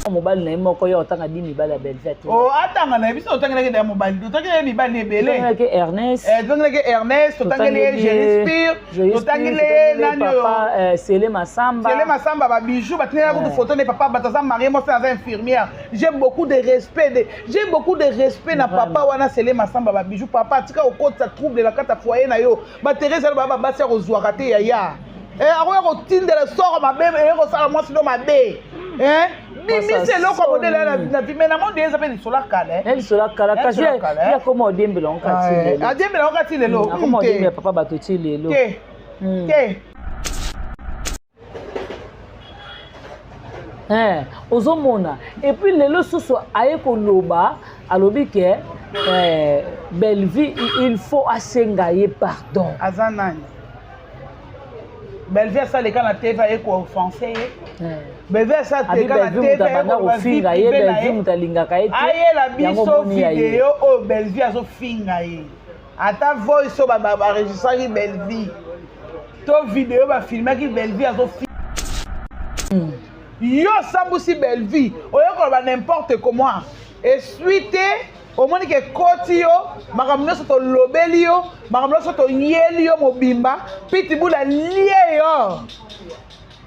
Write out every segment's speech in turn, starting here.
mobile na moko yo otanga 10 mibale ya Belvette. Oh atanga na biso otanga ke mobile. Otanga mibale ebele. Otanga ke Ernest. Otanga ke Ernest, otanga le Jéréspire, otanga le nanyo. Papa Célé Massamba. Célé Massamba ba bijou, ba tenir beaucoup de photos de papa bataza marié moi c'est infirmière. J'ai beaucoup de respect na papa wana Célé Massamba ba bijou papa tika okota ça trouble la kata foyer na yo. Ba Thérèse ba ba se rozwaka te ya. Aroya kotindela sort ma bébé et rosala moi sinon ma bé. Mimi c'est là comme modèle na vie mais na monde des appels sur la cale. Elle sur la cale kasi ya comme odembe lonka ti. Adembe lonka ti lelo. Comme odembe papa batoti lelo. Ozomona et puis lelo soso aye ko loba alobi ke Belleville il faut asengaye pardon. Azanani. Belleville ça les quand la TV est quoi offensé. Belleville ça te quand la TV est quoi finga ye Belleville mutalinga ka ete. Aye la biso vidéo au Belleville azo finga ye. Ata voice so ba enregistrer Belleville. To vidéo ba filmer ki Belleville azo finga. Yo sambusi Belleville, oyoko ba n'importe comment. Et suite au moins que koti yo, makamno soto lobeli yo, makamno soto nyeli yo mobimba, pitibula lié yo.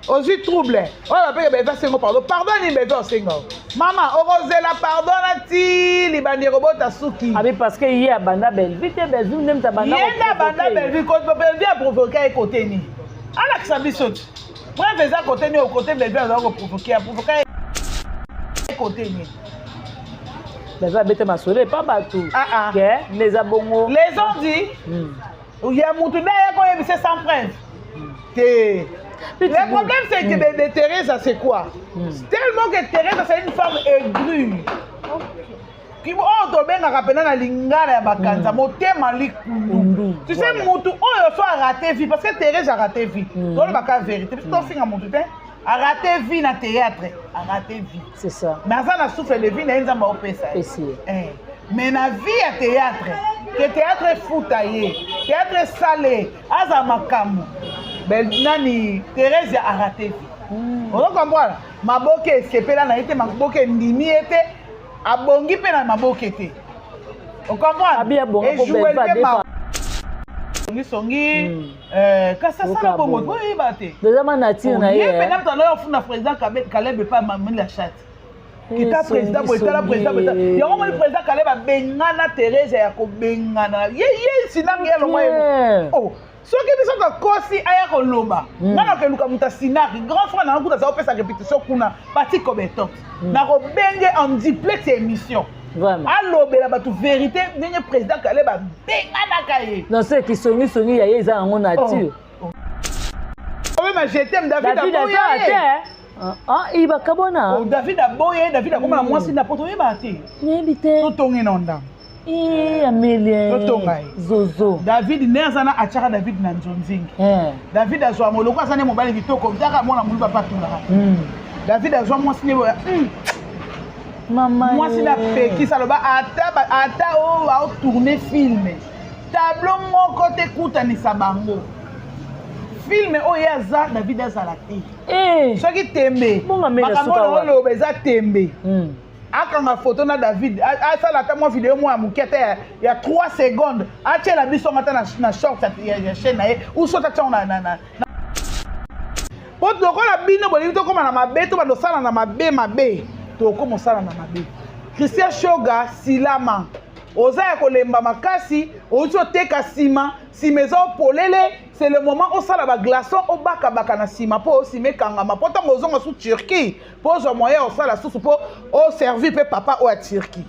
Ozi trouble. Oh la paix beva sengo pardon. Pardonne beva sengo. Maman, orozela pardonne ti libani robota suki. Ah mais parce que hier banda Belleville nem ta banda. Hier banda Belleville ko Belleville a provoqué côté ni. Ala ka bisot. Moi je vais à côté ni au côté Belleville a provoqué côté ni. Les abete masole pas batou. Que les abongo. Les ont dit. Il y a mutu na ko yebise sans preuve. Le problème c'est que de Thérèse c'est quoi? Tellement que Thérèse c'est une femme aigrie. Qui on to benga kapena na lingala ya bakanza motema likundu. Tu sais mutu oyo so a raté vie parce que Thérèse a raté vie. Dans le baka vérité. Tu t'en finga mutu te. A raté vie na théâtre, a raté vie. C'est ça. Mais ça na souffle de vie na nzamba opesa. Mais na vie à théâtre, que théâtre foutaillé, théâtre salé, aza makamu. Ben nani Thérèse a raté vie. On comprend. Maboke escapé na été maboke ndimi été abongi pe na maboke té. On comprend. Abia bongo ko beba songi kasa sana bongo ko ibate déjà nature na ye mais même talon funa président Caleb pas mameli la chatte kita président boitala président yango mo président Caleb bengana Thérèse ya ko bengana ye sinangi ya longo oh soki biso ka kosi aya ko loba ngana ke luka muta sinaki grand frère na kuta za opesa répétition kuna parti kobeto na ko benge en duplex émission. Vraiment. Allo bela batu vérité n'est président Caleb a bengana kaye. Non c'est qui songi ya yeza en nature. Oui mais je t'aime David Aboye. Il va kabona. Oh David Aboye, David a comme la moi si na poto yebate. Nebite. To tongi nonda. Amélie. To tongai. Zozo. David nezana achaka David na Nzonzingi. David azwa moloko asane mobali kitoko mtaka mwana mulu papa tula. David azwa moi si maman moi c'est la peki ça le ba ata o va tourner film tableau mon côté kuta ni sabango film o yaza David azala te so ki tembe makambo lo beza tembe akanga photo na David ça la ta moi vidéo moi mukete ya 3 secondes ache la biso ngata na short ya chaîne na ou so ta tona na poto ko la bino boli to koma na mabe to ba do sala na mabe to comme ça na mabe Christian Shoga silama oza ya kolemba makasi ozo teka sima si maison polele c'est le moment où ça la ba glaçon au baka na sima po sime kangama po tango zonga sous Turquie po zo moyen au ça la sous po au servi pe papa au Turquie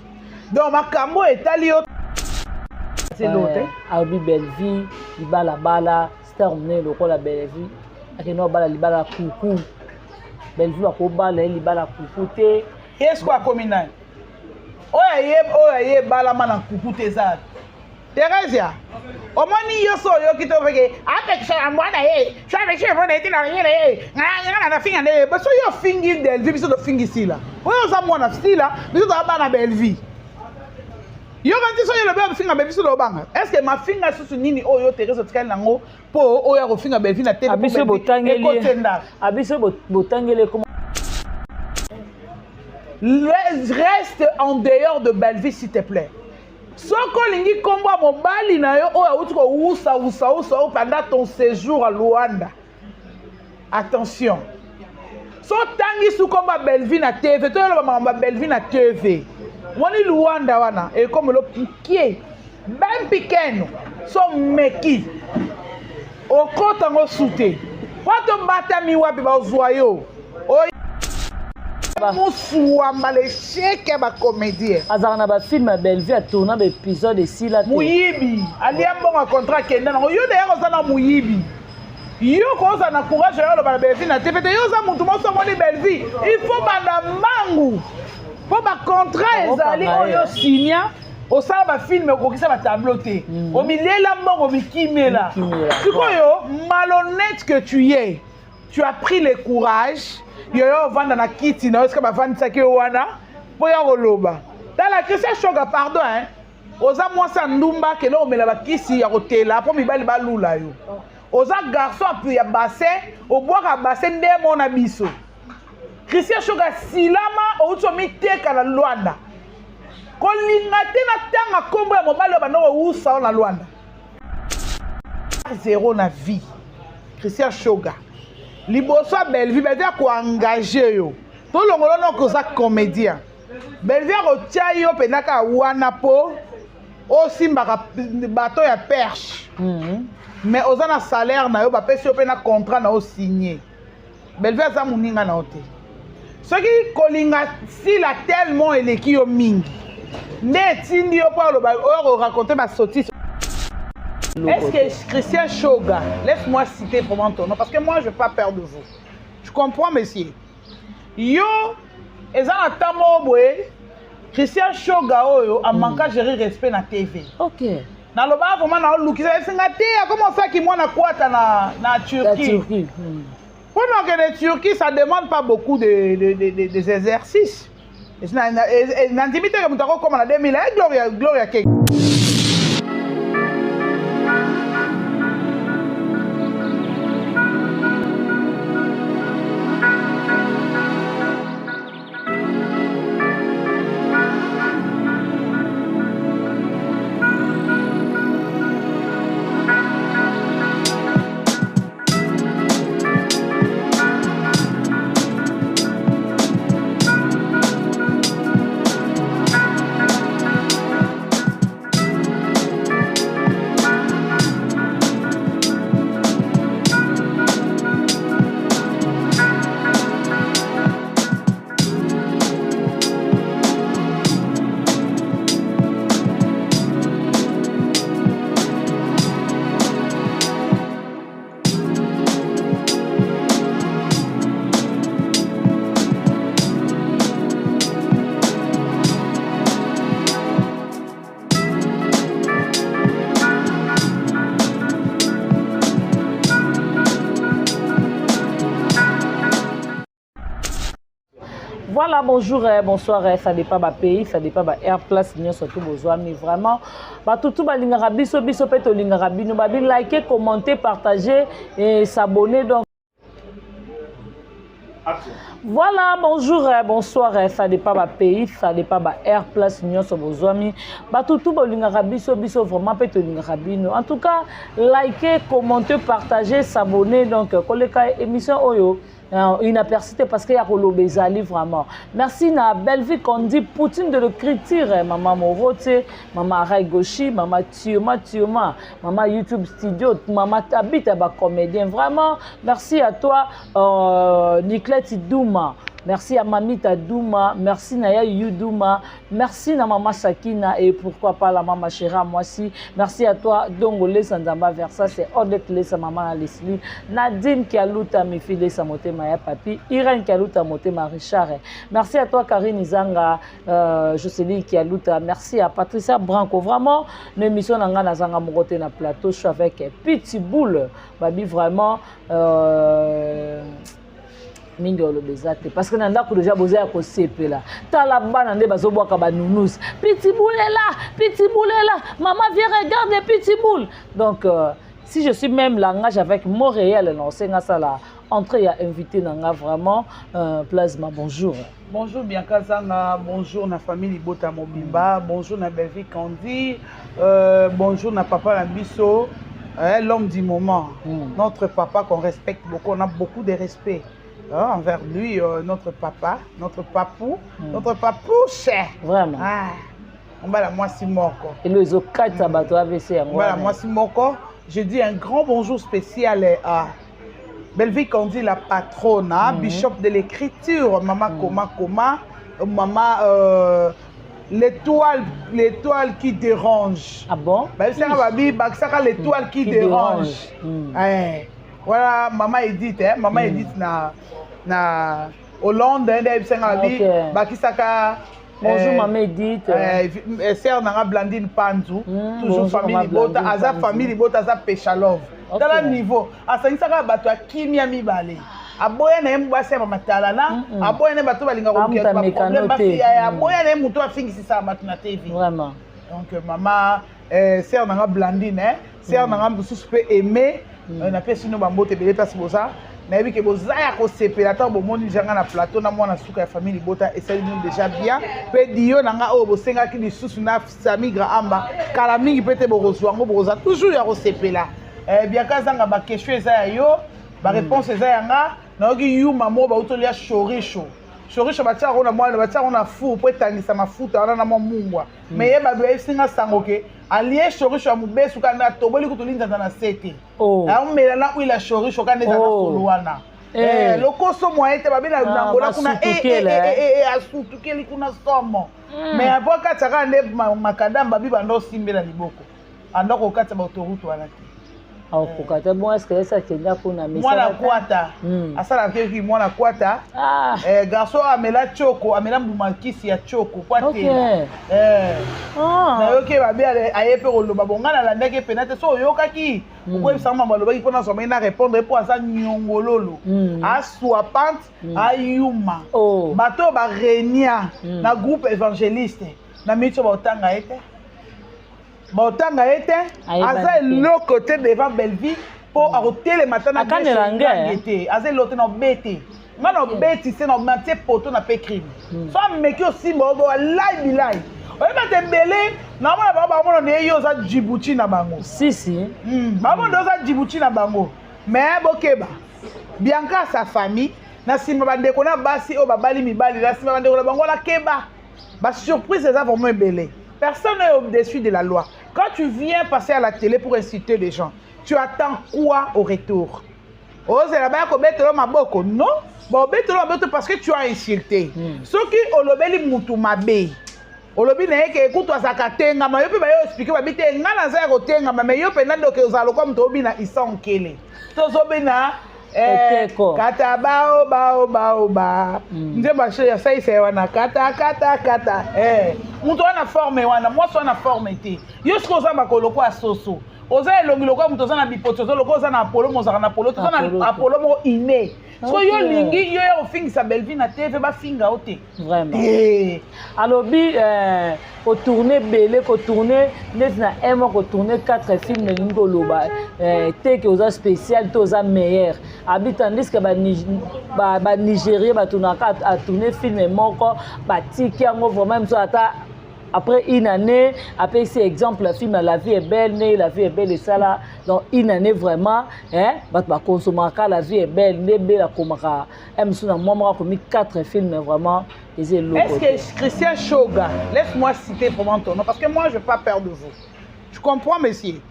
donc makambo etali yo c'est l'autre Albi Belleville bala star né lokola Belleville akeno bala libala kuku Belleville ko bala libala kuku te est-ce quoi communal oye bala mana kuku te za Thérèse omoni yoso yo kito veke apekisha mwana chabe chebo na itina yele ngana na finga ne baso yo fingi Belleville biso do fingi sila oyo za mwana sila biso do bana Belleville yo kanti so yo le ba finga biso do banga est-ce que ma finga susu nini oyo Thérèse tikali nango po oyo ko finga Belleville na tele abiso botangeli comment Reste en dehors de Belleville, s'il te plaît. Soko lingi komba mobali na yo oya utuko usa pendant ton séjour à Luanda. Attention. So tangi su komba Belleville na TV, to yo ba Belleville na TV. Woni Luanda wana e comme le piqué. Ben pikeno. So meki. Okota ngo sute. Wato bata mi wapi ba ozwayo. Moussouamba les chèques ba comédien. Azarna ba film Belleville a tourné un épisode ici là. Mouyibi, ali a bon contrat kenda. Yo d'ailleurs ça na Mouyibi. Yo ko ça na courage yo ba Belleville na TV. Yo ça mutu mo so moni Belleville. Il faut banda mangu. Faut ba contrat ezali oyo signa. Au ça ba film ko kisa ba tableau té. Au milieu la mort au mikimela. Sikoyo malhonnête que tu es. Tu as pris le courage. Yo vanda na kiti na eska ba vanda saki wana boya koloba dans la Christian Shoga pardon hein oza mwasa ndumba ke no omela ba kisi ya kotela po mibali balula yo oza garçon apu ya bassin obwaka bassin ndemo na biso Christian Shoga silama outo miteka na Luanda kolinga te na tanga kombo ya mobali bando usa na Luanda zéro na vie Christian Shoga Liboso Belleville, Belleville a engagé yo. Tout le monde non que ça comédien. Belleville a yo penaka wanapo aussi bateau ya perche. Mais osana salaire na yo ba pesi yo pena contrat na o signé. Belleville za muninga na ote. Ce qui kolinga si la tellement eleki yo mingi. Ne tindi yo pa lo raconter ma sottise. Est-ce que Christian Shoga, laisse-moi citer vraiment ton nom, parce que moi je n'ai pas peur de vous. Je comprends, monsieur. Yo, ils ont attendu Christian Shoga, a manqué de gérer respect na TV. Ok. Dans le bas, vraiment, dans le look, comment ça qui moi na quoi na Turquie? Pendant que la Turquie, ça ne demande pas beaucoup des exercices. N'intimité comme tu as comme en 2000, Gloria Kek. Voilà, bonjour, bonsoir, ça dépend de pays, ça dépend de air place, surtout besoin, mais vraiment, tout le biso peut liker, commenter, partager et s'abonner. Donc voilà, bonjour, bonsoir, ça dépend de pays, ça dépend de air place, sur besoin, mais tout biso vraiment peut en tout cas, liker, commenter, partager, s'abonner. Donc, émission Oyo. Inapercité parce qu'il y a Kolobezali vraiment. Merci na Belleville qu'on dit Poutine de le critiquer. Maman Morote, maman Raigoshi, maman Tioma, maman YouTube Studio, maman Tabita, comédien. Vraiment, merci à toi, Nicolette Douma. Merci à Mamita Douma, merci Naya Yudouma, merci à Maman Sakina et pourquoi pas la Maman Chéra, moi aussi. Merci à toi, Dongole Sandamba Versa, c'est Odette Lesa, Maman Leslie, Nadine Kialuta, mes filles, Samote Maya Papi, Irène Kialuta, Motema Richard. Merci à toi, Karine Izanga, Jocelyne Kialuta, merci à Patricia Branco. Vraiment, l'émission Nanga Nazanga Morote na plateau, je suis avec Petit Boule, Babi, vraiment. Mingi olobezate parce que nanda ko déjà boza ko sepela tala bana nde bazobwaka ba nounous Petit Boule là maman viens regarder Petit Boule. Donc si je suis même langage avec Montréal non c'est ça là entre ya invité nanga vraiment Plasma bonjour. Bonjour Bianca Zanga, bonjour na famille Libota Mobimba, bonjour na Belvi Kandi, bonjour na papa Lambiso, l'homme du moment, notre papa qu'on respecte beaucoup, on a beaucoup de respect envers lui, notre papa, notre papou, notre papouche. Vraiment. On va la moi si moko. Et les autres quatre sabato AVC. On va la moi si moko. Je dis un grand bonjour spécial à Belvi Kandi, la patronne, bishop de l'écriture, maman Koma, maman l'étoile qui dérange. Ah bon? L'étoile qui dérange. Voilà, maman Edith, maman Edith na Hollande, bonjour maman Edith. Sœur Nanga Blandine Panzou, toujours famille Libota, Aza famille Libota, Aza Péchalov. Dans le niveau, Asanisaka bato a kimia mibale. Aboya na yemba sema matalana, aboya na bato balinga kokia ba problème basi ya aboya na muto afingi sisa bato na TV. Vraiment. Donc maman sœur Nanga Blandine, sœur Nanga Mbususu peut aimer, na pesi no bambote belé place boza. Na yebi ke bozaya ko sepela ta bomoni janga na plateau na mwana suka ya famille Libota et ça nous déjà bien. Pe dio nanga o bosenga ki lisusu na samigra amba kala mingi pete borozwa ngo boza toujours ya ko sepela. Bien kazanga ba question eza yo, ba réponse eza yanga, na oki yuma mo ba utolia chorisho. Chorisho batia ko na mwana batia ko na fu po etangisa mafuta wana na mungwa. Mais yeba ba esinga sangoke alié chorisho ya mubesu kana toboli kutulinza na sete. Aumela na uila chorisho kana za soluana. Lokoso moite babina nangola kuna asutukeli kuna somo. Mais aboka tsaka nde makadamba biba ndo simbela liboko. Andoko kata ba autoroute wana. Kokata bon est-ce que ça tient pour na message mwana kwata asala keki mwana kwata garçon amela choko amela mbumakisi ya choko kwate na yoke babe ayepe koloba bongana la ndeke penate so yokaki ko sama balobaki pona so na répondre pour asa nyongololo aswapante ayuma bato ba renia na groupe évangéliste na micho ba otanga ete Bautanga était à l'autre côté devant Belleville pour arrêter les matins à Cannes. À l'autre côté, on bête. On bête, c'est on matin poto na pe crime. Soit mec aussi bon live live. On va te belé. Normalement baba on est yo za Djibouti na bango. Si. Baba on za Djibouti na bango. Mais bokeba. Bianca sa famille na simba bande kona basi o babali mibali na simba bande kona bango la keba. Ba surprise c'est ça vraiment belé. Personne n'est au-dessus de la loi. Quand tu viens passer à la télé pour inciter les gens, tu attends quoi au retour? Oh, c'est là-bas qu'on met l'homme à boko. Non, bon, met l'homme à boko parce que tu as insulté. Ce qui olobeli mutu mabe. Olobi na yeke écoute à sakatenga, mais yo peut ba expliquer ba bité ngana za rotenga, mais yo pe nando ke ozalo comme to bina isankele. To zobina kata bao nze bashe ya sai sai wana kata muto wana forme wana moi so na forme te yo sko za makoloko asoso oza elongi lokwa muto za na bipoto zo lokwa za na apollo mozaka na apollo to na apollo mo iné so yo lingi yo ya ofingisa Belvi na TV ba finga ote vraiment alobi ko tourner belé ko tourner net na emo ko tourner 4 films lingo loba te que oza spécial to oza meilleur habitandis que ba Nigeria ba tunaka a tourner film moko ba tiki yango vraiment so ata après une année, après c'est exemple, le film La vie est belle, la vie est belle et ça là, donc une année vraiment, bah consommer la vie est belle, la komaka, moi commis 4 films vraiment, est-ce que Christian Shoga, laisse-moi citer vraiment ton nom, parce que moi je n'ai pas peur de vous. Je comprends monsieur.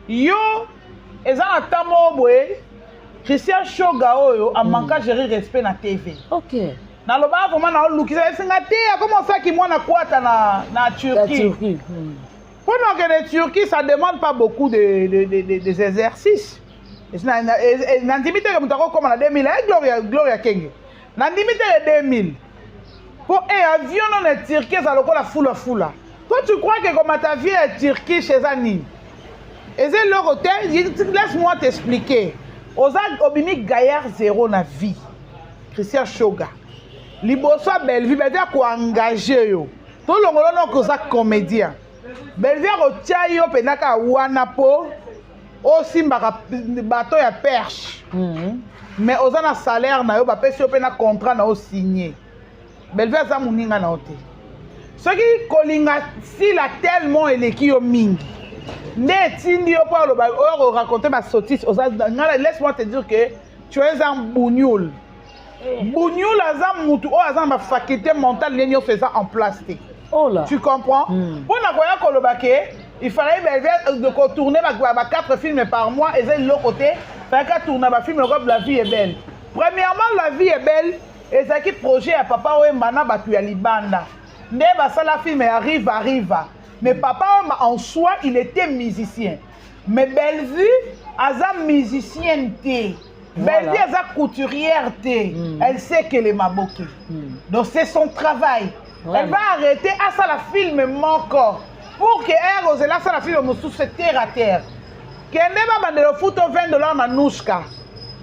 Yo, ils ont attamo Christian Shoga oyo a manqué gérer respect na TV. OK. Na loba vraiment na lukisa esinga te comment ça qui moi na kwata na Turquie. Pendant que la Turquie ça demande pas beaucoup des exercices. Na ndimite comme tako comme na 2000 Gloria King. Na ndimite 2000. Pour avion na Turquie ça lokola fula. Toi tu crois que comme ta vie est Turquie chez Anine. Et c'est leur hôtel, laisse-moi t'expliquer. Oza obimi gaillard zéro na vie. Christian Shoga. Liboso Belvi bedia ko engager yo. To longolo no ko za comédien. Belvi ko tia yo penaka wana po aussi bateau ya perche. Mais aux un salaire na yo ba pesi yo pe na contrat na o signé. Belle-vie za muninga na ote. Ce qui kolinga si la tellement eleki yo mingi. Ne tindi yo pa lo ba o raconter ma sottise. Laisse-moi te dire que tu es un bougnoul. Bougnoul azam mutu o azam ba faculté mentale nyo faisant en plastique. Oh là. Tu comprends? Pour na koya kolobake, il fallait de tourner 4 films par mois et de l'autre côté, il fallait tourner un film La vie est belle. Premièrement, La vie est belle et ça qui projet à papa Wembana batu ya libanda. Neba ça la film arrive. Mais papa en soi, il était musicien. Mais Bellevue, azam musicienne té. Bellevue azam couturière té. Elle sait qu'elle est maboké. Donc c'est son travail. Vraiment. Elle va arrêter à ça la film encore. Pour que elle ose là ça la film sous ce terre à terre. Kende ba bande le foot au $20 na nouska.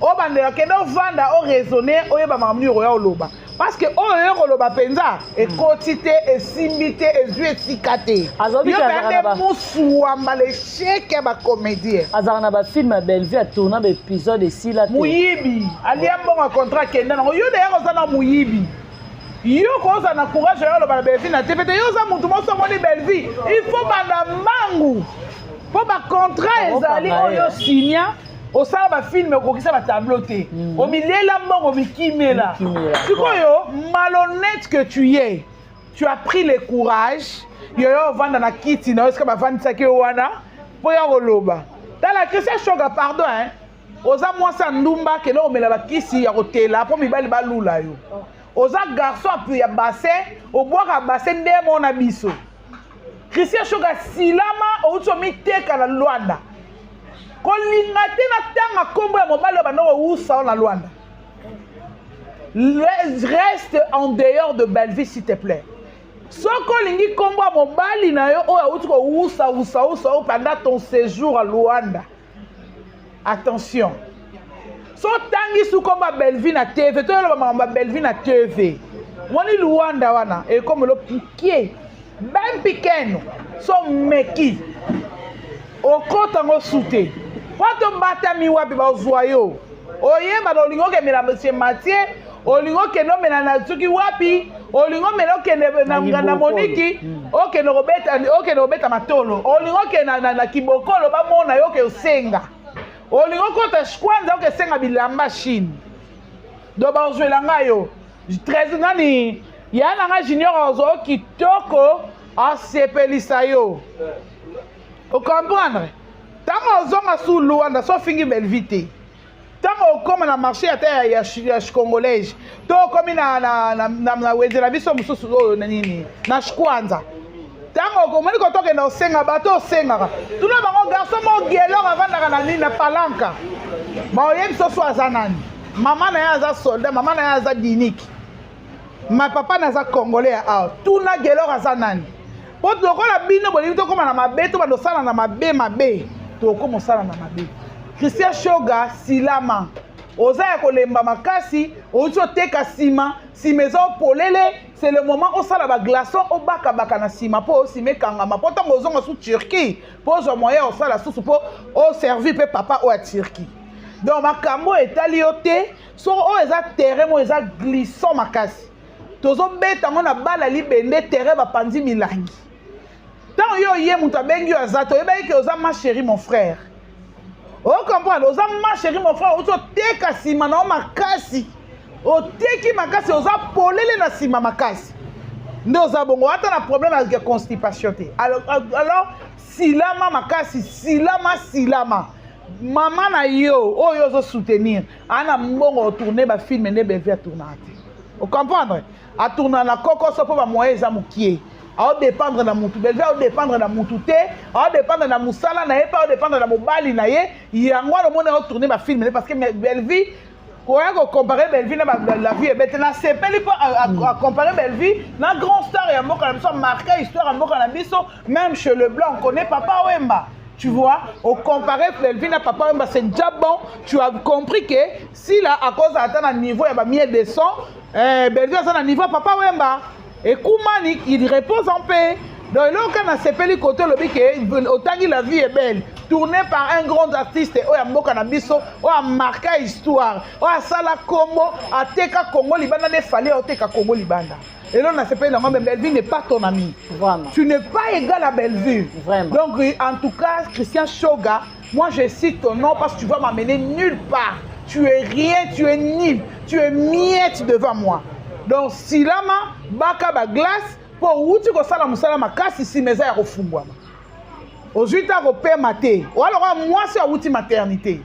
O bande kende vanda o raisonner o yeba mamnu roya oloba. Parce que o yo loba penza et quotité et simbité et yeux sikate. Yo bande musu amba le cheke ba comédien. Azarna ba film Bellevue a tourné ba épisode de Sila. Muyibi, ali ambonga contrat kende na yo d'ailleurs ozana muyibi. Yo koza na courage ya lo ba Bellevue na TV yo za mutu mo so moni Bellevue il faut banda mangu pour ba contrat ezali oyo signa au sala ba film ko kisa ba tableau té au milieu la mbongo bikimela sikoyo malhonnête que tu es tu as pris le courage yo vanda na kiti na eska ba vandisa ke wana po ya koloba tala Christian Shoga pardon hein oza mwasa ndumba ke lo mela ba kisi ya kotela po mibali ba lula yo oza garçon apu ya bassin au bois à bassin nde mona biso Christian Shoga silama outo miteka na Luanda kolinga te na tanga kombo ya mobali ba no usa na Luanda reste en dehors de Bellevue s'il te plaît soko lingi kombo ya mobali na yo o outo ko usa pendant ton séjour à Luanda attention so tangi su komba Bellevue na TV to lo ba Bellevue na TV woni Luanda wana e comme le piqué ben pequeno so meki o kota ngo sute wato batami wapi ba zoyo oyeba do lingo ke mela monsieur Mathieu o lingo ke no mela na tuki wapi o lingo mela ke na Moniki o ke no robeta matolo o lingo ke na kibokolo ba mona yo ke osenga olingo kota kwanza oke senga bilamba Chine do ba ozwela ngayo 13 nani yana nga junior ozo kitoko asepelisa yo o comprendre tango ozonga sous Luanda so fingi Bellevue tango okoma na marché ya terre ya congolaise to komi na wezela biso mususu oyo nini na kwanza tango komoni ko toke na osenga bato osengaka tuna bango garçon mo gelo avandaka na nini na palanka ba oyebi so azanani mama na ya aza soldat mama na ya aza diniki ma papa na aza congolais a tuna gelo azanani po tokola bino bolingi tokoma na mabe to bandosala na mabe tokoma osala na mabe Christian Shoga silama oza ya kolemba makasi outi oteka sima eza opolele c'est le moment où ça la glaçon au baka na sima po osime kangama po tango ozonga sous Turquie po zo moyen osala sous po o servi pe papa o a Turquie donc makambo etali yote so o eza terrain mo eza glissant makasi tozo beta ngona bala libende terrain ba pandi milangi tant yo ye muta bengi yo azato yeba ke oza ma chérie mon frère o comprendre oza ma chérie mon frère ozo teka sima na makasi oteki makasi oza polele na sima makasi nde oza bongo ata na problème avec constipation te alors silama makasi silama mama na yo oyo ozo soutenir ana mbongo tourner ba film nde Bellevue a tourner te o comprendre a tourner na koko so po ba moyen za mukie a dépendre na mutu Bellevue a dépendre na mutu te a dépendre na musala na ye pa a dépendre na mobali na ye yango lo mona o tourner ba film parce que Bellevue on a comparé Bellevue la vie est belle. C'est pas à comparer Bellevue la grande star et un mot qu'on a marqué histoire un mot qu'on a mis même chez le blanc on connaît Papa Wemba. Tu vois, au comparer Bellevue à Papa Wemba c'est déjà bon. Tu as compris que si là à cause d'atteindre un niveau il y a mis des sons, Bellevue a un niveau Papa Wemba. Et Koumani il repose en paix. Donc là quand on s'appelle côté le que autant que la vie est belle tourné par un grand artiste oya mboka na biso oya marqué histoire oya sala Congo ateka Congo libanda ne fallait oteka Congo libanda. Et là, on a s'appelé non, mais Bellevue n'est pas ton ami. Vraiment. Tu n'es pas égal à Bellevue. Vraiment. Donc, en tout cas, Christian Shoga, moi je cite ton nom parce que tu vas m'amener nulle part. Tu es rien, tu es nul, tu es miette devant moi. Donc, si lama, baka ba glace, pour où tu vas la moussala ma casse ici, mais ça y a refumboua. Aujourd'hui, tu as repéré maté. Ou alors, moi, c'est à outil maternité.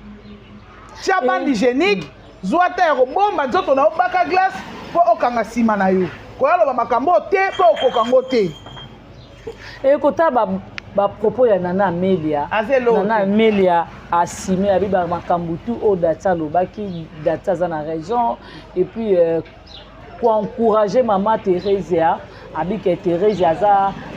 Tu as bande hygiénique, zoata y a rebomba, on a baka glace, pour okanga simana yo. Quoi makambo te pour kokango te. Et kota ba propos ya Nana Amelia. Nana Amelia a simé abi ba makambo tout au data lobaki data za na région et puis pour encourager maman Thérèse abi que Thérèse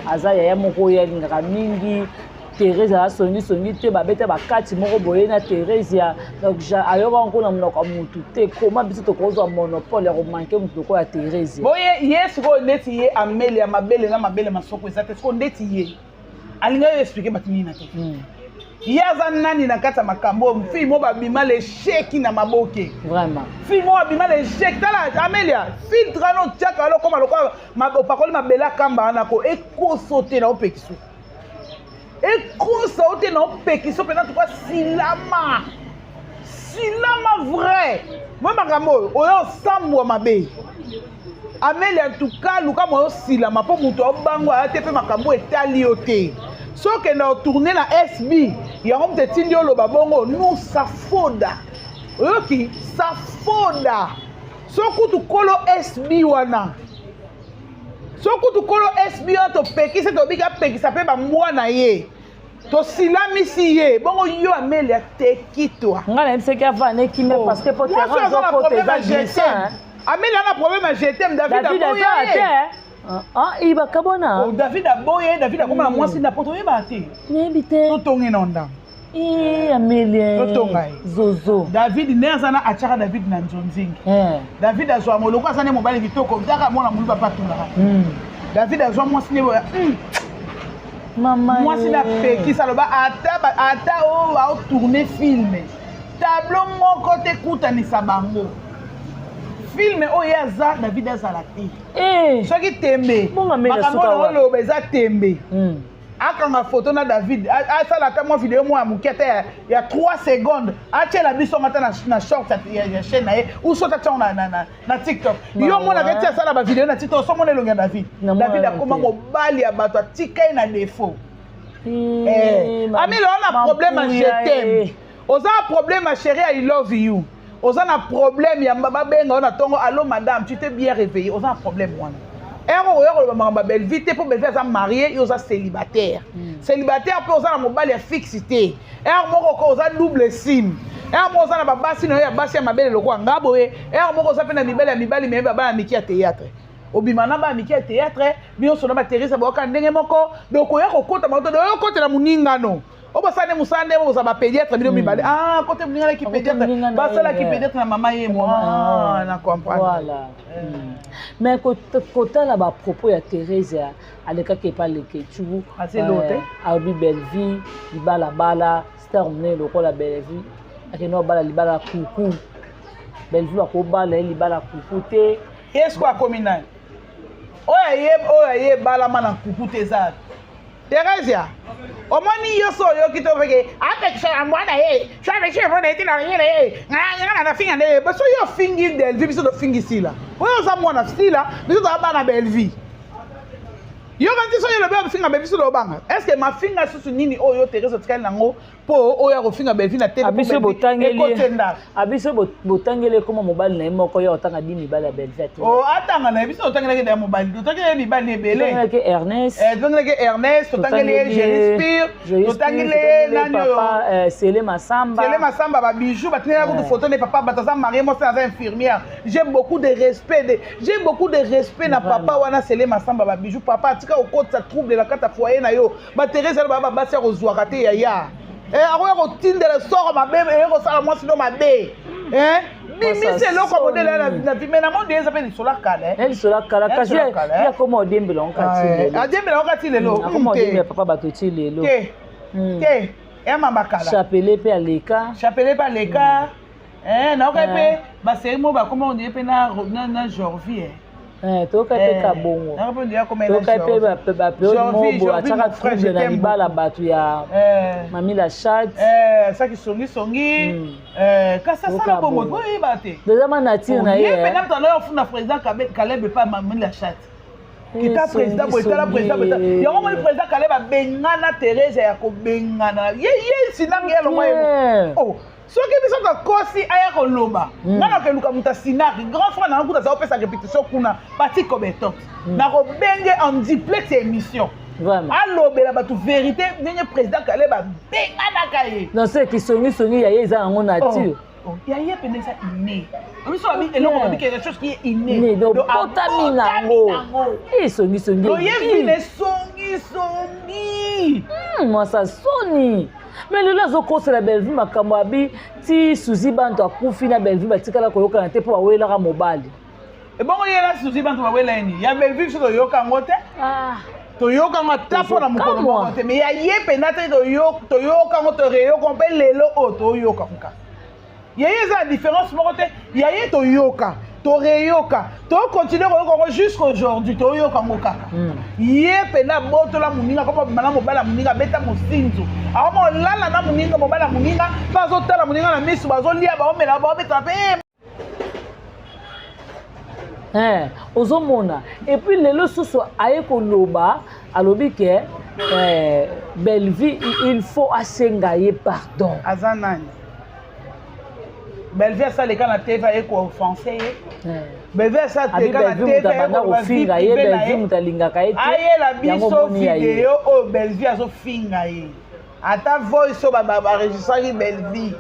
aza ya moko ya ngaka mingi. Thérèse a songi te babete ba kati moko boye na Thérèse donc ayoba encore na monoko mutu te comment biso to kozo monopole ya manquer mutu ko ya Thérèse boye yes ko ndeti ye Amelia mabele na mabele masoko ezate ko ndeti ye alinga yo expliquer batini na te yaza nani na kata makambo fille mo babima le cheki na maboke vraiment fille mo babima le cheki tala Amelia filtre no tiaka lo koma lokwa pakoli mabela kamba na ko ekosote na opekiso. Et quand ça a été non pékiso pendant tout cas silama vrai moi makambo oyo sambo mabe Amelia en tout cas luka mo silama po muto bango ate pe makambo etali ote so que na tourner la SB ya on te tindi lo babongo nous ça foda oyo ki ça foda so kutu kolo SB wana soku tukolo SB to pekisa to bika pekisa pe ba mwana ye to silami si ye bongo yo Amelia te kitwa ngala mseki avane kime parce que pour terrain zo côté va glisser Amelia na problème à GTM David ah iba kabona David aboye David akoma mwasi na poto yeba te nebite to tongi nonda Amelia Zozo David nezana achaka David na nzonzingi David azwa moloko asane mobali bitoko ndaka mwana mulu papa tunga David azwa mwasi ne maman mwasi na peki saloba ata o va tourner film tableau moko te kutanisa bango film oyo aza David azala te soki tembe makambo oloba eza tembe akanga photo na David asala ta mo vidéo mo ya mukete ya 3 secondes achela biso ngata na short ya chaîne na ye ou sota tona na TikTok yo mona kati asala ba vidéo na TikTok so mona elonga David akoma mobali ya bato atika na défaut Amelia on a problème à je t'aime oza problème à chérie I love you oza na problème ya babenga on a tongo allô madame tu t'es bien réveillée oza un problème wana belle vie pour belle vie marié et aux célibataire célibataire peut aux mobile ya fixité moko aux double sim moko na babasi na ya basi ya mabele lokwa ngaboye moko za pe na mibale ya mibali me baba ya miki ya théâtre obimana ba miki ya théâtre biso so na ba Thérèse boka ndenge moko donc oya kokota mato do kokota na muningano obasane musande oza ba pédiatre bino mibale côté muningana ki pédiatre basala ki pédiatre na mama ye moi na comprendre voilà mais côté là ba propos ya Thérèse aleka ke pas le ketu abi Bellevue libala bala star mne lokola Bellevue akeno bala libala kuku Bellevue akobala libala kuku te est-ce quoi communal oya ye bala mana kuku te za Thérèse omoni yoso yo kito peke apekisha mwana ye shabe chefo na itina yele ngana na finga ne baso yo fingi Bellevue biso do fingi sila oyo za mwana sila biso do bana Bellevue yo kanti so yelo be finga Bellevue do banga est-ce que ma finga susu nini oyo Thérèse tikali nango po oyo ko finga Bellevue na tete abiso botangele koma mobile na moko yo otanga dimi bala Bellevue atanga na biso otangela ke da mobile otangela mibali ebele otangela ke Ernest otangela Jéréspire otangela nanyo papa Sele Masamba ba bijou batinela ko photo ne papa bataza marié moi c'est infirmière j'ai beaucoup de respect na papa wana Sele Masamba ba bijou papa tika okota trouble la kata foyer na yo ba Thérèse ba basi ko zwa kate ya akoya kotindela soko mabe eko sala mwasi no mabe Bimise loko modèle na vie mais na monde eza pe lisola kala. Lisola kala kasi ya comme odembe longa ti. Adembe longa ti lelo. Comme odembe papa bato ti lelo. Te. Ya mama kala. Chapelet pe aleka. Chapelet pa leka. Na oka pe ba série mo ba comment on dit pe na Jorvie. Toka pe kabongo. Toka pe ba période mobo ataka trouble na libala bato ya Mami la chat. Ça qui songi. Kasa sala bongo to yeba te. Déjà ma nature na ye. Pe na talo funa président Caleb pas Mami la chat. Kita président boitala président. Yango mo président Caleb ba bengana Thérèse ya ko bengana. Ye sinangi elo moyo. Oh. Soki biso ka kosi aya ko loba ngana ke luka muta sinaki grand frère na nguta za opesa répétition kuna parti kobeto na ko benge en duplex émission vraiment alobela batu vérité ndenge président Caleb ba bengana kaye non c'est qui songi ya yeza ngo nature ya ye pende ça inné biso abi eloko ba quelque chose qui est inné do otamina ngo et songi do ye vile songi moi ça soni. Mais le lazo cause la belle vie makambo abi ti Suzy Banto akufi na belle vie batikala koyoka na te po awela ka mobali. E bongo yela Suzy Banto awela ni. Ya belle vie so yoka ngote. To yoka ngata po na mukolo ngote. Mais ya yepe na te to yoka ngote reyo ko pe lelo o to yoka nka. Ya yeza différence mokote. Ya ye to yoka. To reyoka. To continuer koyoka jusqu'aujourd'hui to yoka ngoka. Yepe na boto la muninga ko mana mobala muninga beta mosinzo. Amo lala na muninga mobala muninga bazo tala muninga na misu bazo lia ba omela ba beta pe. Ozomona et puis lelo soso aye ko loba alobi ke belle vie il faut asengaye pardon. Azanani. Belle vie ça les kana TV aye ko offenser. Belle vie ça te kana TV ko finga ye belle vie mutalinga ka ete. Aye la biso vidéo o belle vie azo finga ye. Ata voice ba enregistrer belle vie.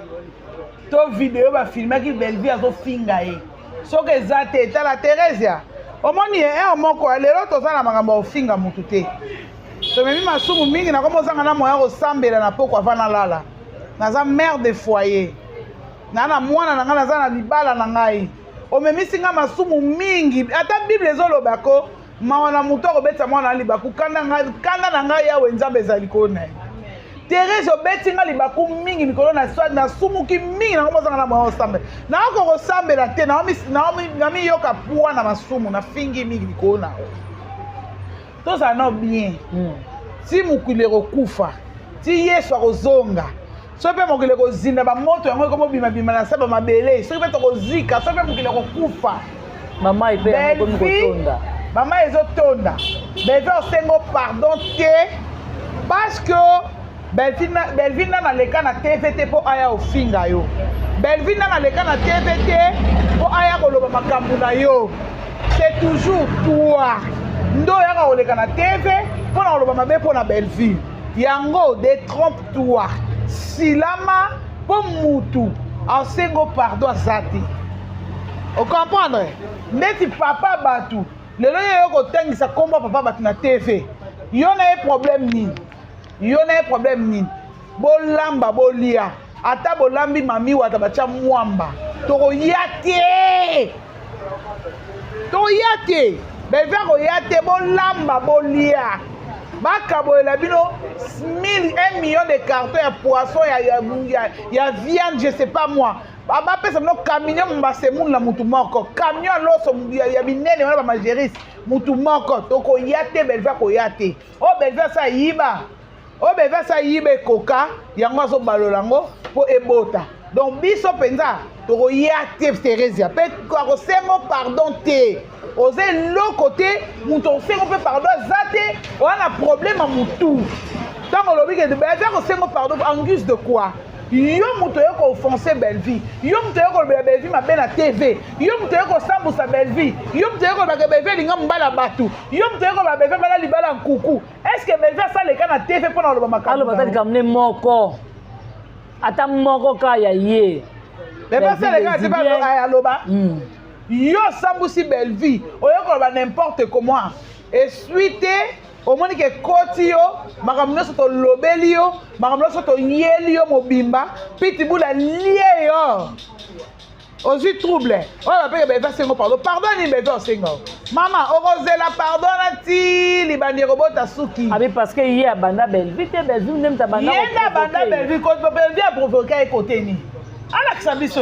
To vidéo ba filmer ki belle vie azo finga ye. Soki eza te ta la Thérèse. Omoni e moko lelo to za na makambo ofinga mutu te. To memi masumu mingi na komo zanga na moya ko sambela na poko avana lala. Naza mère de foyer. Na mwana na nga naza na libala na ngai. Omemi singa masumu mingi ata Bible ezoloba ko mawa na mutu akobeta mwana libaku kanda na ngai yawe Nzambe ezali kona. Thérèse obetinga libaku mingi mikolo na sumuki mingi na komozanga na moya osambe na ko sambela te na mi yoka puwa na masumu na fingi mingi mikolo na to ça no bien si mukile kokufa ti Yesu akozonga so pe mukile kozinda ba moto yango komo bima na saba mabele so pe to kozika so pe mukile kokufa mama ipe yango kotonda mama ezotonda beve osengo pardon te parce que Belvina na leka na TVT po aya ofinga yo. Belvina na leka na TVT po aya koloba makambo na yo. C'est toujours toi. Ndo yaka oleka na TV po na koloba mabe po na Belvina. Yango détrompe-toi. Silama po mutu asengo pardon zati. O comprendre? Neti papa batu. Lelo yo ko tengisa komba papa batu na TV. Yo na problème ni. Yo na problème nini bolamba bolia ata bolambi mami wata bacha mwamba to yate beve ko yate bolamba bolia bakabolela bino 1 million de cartons ya poisson ya viande je sais pas moi baba pesa no camion mbase mun la mutu moko camion loso ya binene wana ba majeris mutu moko to ko yate beve ko yate o beve sa yiba o beve sa yibe koka yango azo balolango po ebota donc biso penza to ko yate Thérèse pe ko sengo pardon te oze lo côté muto sengo pe pardon zate on a problème à mutu tant lobi que beve ko sengo pardon en guise de quoi yo muto yo ko offenser belle vie yo muto yo ko belle vie mabe na TV yo muto yo ko sambusa belle vie yo muto yo ko ba belle vie linga mbala batu yo muto yo ko ba belle vie bala libala nkuku est-ce que belle vie ça le kana TV pona lo ba makalo alo batali kamne moko ata moko ka ya ye belle vie ça le kana TV aya loba yo sambusi belle vie oyo ko ba n'importe comment et suite omoni ke koti yo makambo nyonso tolobeli yo makambo nyonso toyeli yo mobimba pitibula lie yo Aussi trouble. Oh la paix bébé sengo pardon. Pardonne bébé sengo. Maman, orozela pardonne ti libandi robota suki. Ah mais parce que hier banda Belleville même ta banda. Hier na banda Belleville quand Belleville a provoqué côté ni. Ala kisabiso.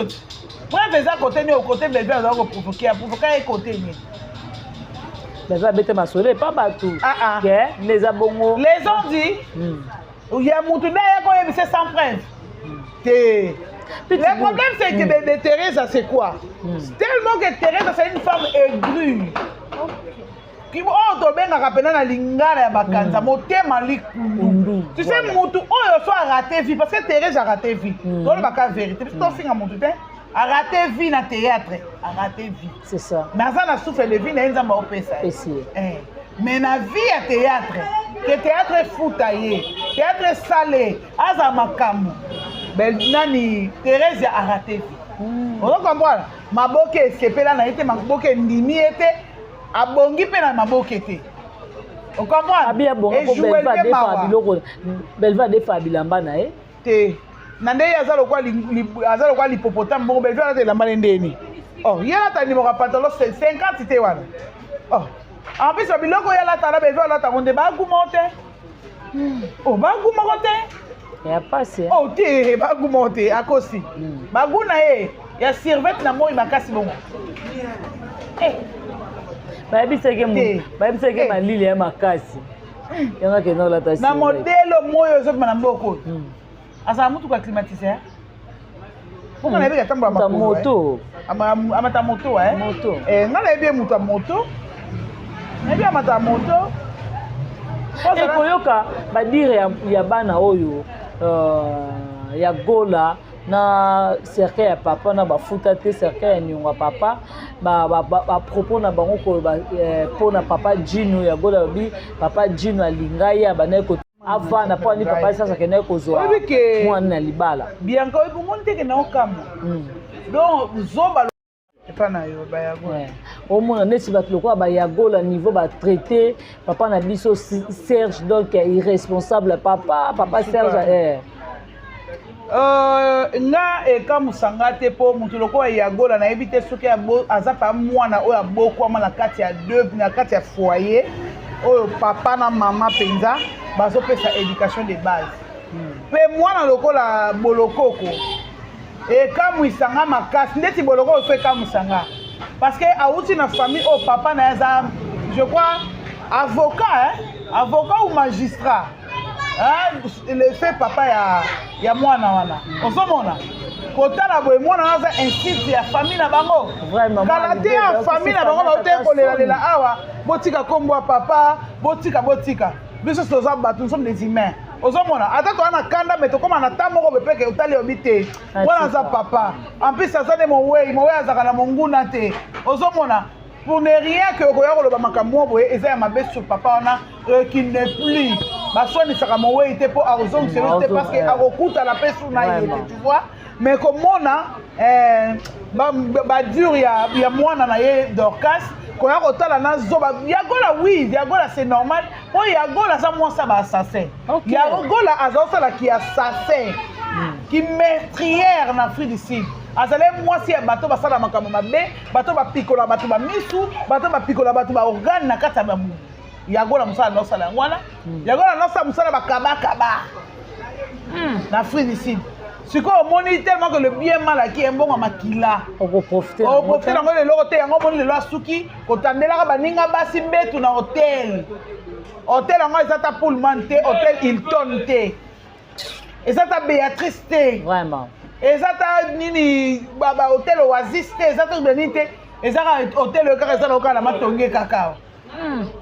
Moi faisais côté ni au côté Belleville a provoqué côté ni. Les abété ma soleil pas bateau. Les abongo. Les ont dit. Il y a mon tournée qui est sans preuve. Le problème c'est que de Thérèse c'est quoi? Tellement que Thérèse c'est une femme aigrie. Qui oh to benga kapena na lingara ya bakanza motema likundu. Tu sais mutu oh so a raté vie parce que Thérèse a raté vie. Dans le baka vérité parce que to finga mutu te a raté vie na théâtre, a raté vie. C'est ça. Mais ça na souffle de vie na nzamba opesa. Mais na vie à théâtre, que théâtre foutaillé, théâtre salé, aza makambo. Ben nani Thérèse a raté vie. On comprend? Maboke escapé là na été maboke ndimi été abongi pe na maboke été. On comprend? Abia bongo Belva defa biloko Belva defa bilamba na e. Te nande azalo kwa l'hippopotame bongo Belva na lamba ndeni. Oh, yala ta numéro pantalon 50 te wana. Oh. En plus, le biloko ya la tala Belva la ta konde ba gumonte. Oh, ba gumonte. Ya passé. Oh, te ba gumonte akosi. Ba guna e ya servette na moi makasi bongo. Ba biseke mu. Ba biseke malili ya makasi. Yanga ke no la ta. Na modelo moyo zo na mboko. Asa mutu kwa climatiseur. Pourquoi na bika tambula makolo. Moto. Amata moto Moto. Ngala ebe mutu moto. Ebi amata moto. Koyoka badire ya bana oyo ya gola na cercle ya papa na bafuta te cercle ya nyonga papa ba propos na bango ko pona papa Jino ya gola bi papa Jino alingai ya bana ko avana po ni papa sasa kena ko zo mwana na libala bien ko ibungonte ke na okamba donc zoba pana yo ba ya gola au moins nesi bat lokwa ba ya gola niveau ba traité papa na biso Serge donc irresponsable papa Serge nga eka musanga te po mutu lokola ya gola na yebi te soki aza pa mwana oyo abokwama na kati ya deux na kati ya foyer oyo papa na mama penza bazopesa éducation de base pe mwana lokola bolokoko ekamwisanga makasi ndeti boloko oyo so ekamwisanga parce que auti na famille oyo papa na yaza je crois avocat ou magistrat le fait papa ya mwana wana osomona kotala boye mwana naza insiste ya famille na bango kala te ya famille na bango baote kolelalela awa botika kombo ya papa botika biso toza bato nous sommes des humains ozomona ata toza na kanda me tokóma na ta moko bepeke otali yobi te wana aza papa en plus aza nde mowei azaka na monguna te ozomona pour ne rien que okoya koloba makambo boye eza ya mabe sur papa wana qui ne plus basonisaka mowei te mpo akozongiselo te parce que akokutala mpe suna ye te tu vois mais komona badure ya mwana na ye Dorcas koya kotala na zoba yagola oui yagola c'est normal po yagola aza mwasa baassassin yagola azosala ki assassin ki meurtrière na Afrique du Sud azali mwasi ya bato basala makambo mabe bato bapikola bato bamisu bato bapikola bato baorgane na kati ya bamu yagola mosala nosala yango wana yagola nosala mosala bakabakaba na Afrique du Sud sikoyo omoni tellement que le bien mal aki embongo makila okoprofite nango leloko te yango omoni lelo asuki kotandelaka baninga basi mbetu na hotel yango eza ta Pullman te hotel Hilton te eza ta Béatrice te vraiment eza ta nini hotel Oasis te eza ta nini te eza ka hotel oyo kaka eza na okala na matonge kakao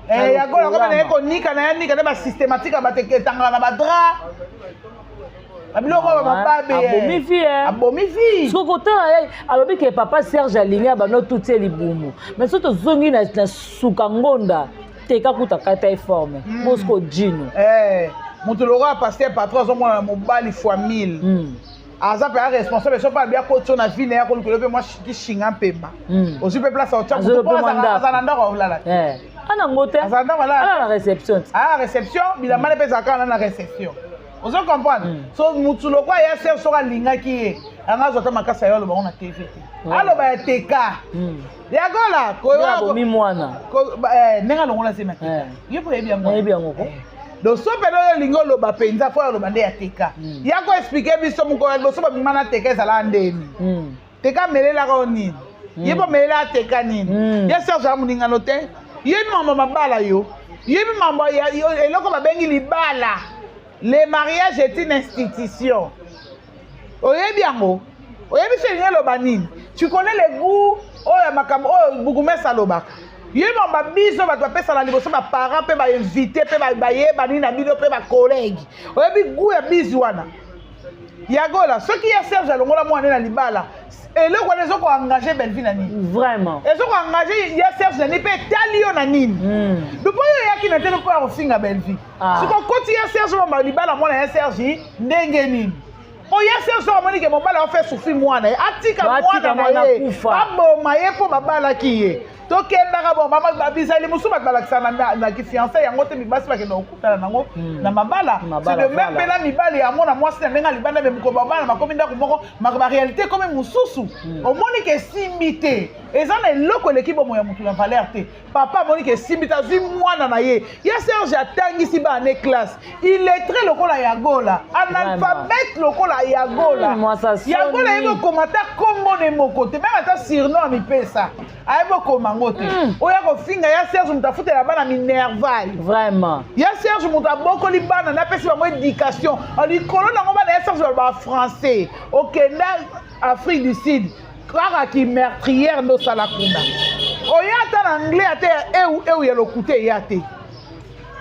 yango yango bana ye konika na ya nika nde basystématique bateketangaka na badra abiloko mababe abomi vie soko kotala alobi ke papa Serge alingi abano tuti libumu mais so tozongi na suka ngonda teka kutaka ta forme Bosco Jino mutu lokola pasteur patron azomona na mobali fois 1000 aza pe responsable so pa bia kotso na vie na ya kolukelo pe moi kishinga mpemba osi pe place otya mutu po aza na ndako olala ana ngote ala la réception réception bilamane pe zakana na réception ozo comprendre so mutu lokola ya ser so alingaki ye anga zota makasa yo aloba na TV aloba ya teka yagola ko mi mwana nenga longola sema yepo yebi yango ko do so pe do lingo loba penza fo aloba nde ya teka yako expliquer biso muko do so ba mimana teka ezala ndeni teka melela ko nini yepo melela teka nini ya serge amuninga no te yebi mambo mabala yo yebi mambo eloko babengi libala. Le mariage est une institution. Oyebi yango. Oyebi c'est lo banine. Tu connais les goûts oya makambo oyo bugumesa lobaka. Yebi mamba biso ba doit pesa la liboso ba parents pe ba inviter pe ba yeba nini na bino pe ba collègue. Oyebi goût ya biso wana. Yagola, ce qui est serge longola mwana na libala. Et le quoi les autres engagé Belleville na nini. Vraiment. Les autres engagé ya serge na pe talio na nini. Donc oyo yaki na tele ko ofinga Belleville. Si ko koti ya serge mamba libala mwana ya serge ndenge nini. Oya serge mwana ke mobala fait souffrir mwana. Atika mwana kufa. Aboma yepo babala kiye. Tokenda bon mama babisa le musu batalakisa na ki fiancé yango te mibasi bakenda okutana nango na mabala c'est de même pela mibali ya mona mwasi na ndenga libanda me mko babana makomi ndako moko ma réalité comme mususu omoni ke simbité eza na eloko l'équipe mo ya mutu na valeur te papa moni ke simbita zi mwana na ye ya Serge atangisi ba ne classe il est très lokola ya gola analphabète lokola ya gola ya gola yebo komata kombo ne moko te même ata surnom mi pesa ayebo komanga oya ko finga ya Serge mutafuta la bana minerval vraiment ya Serge mutaboko li bana na pesi ba éducation ali kolona ngo bana ya Serge ba français okenda Afrique du Sud kaka ki meurtrière no salakunda oya ta na anglais ate eu ya lokuté ya te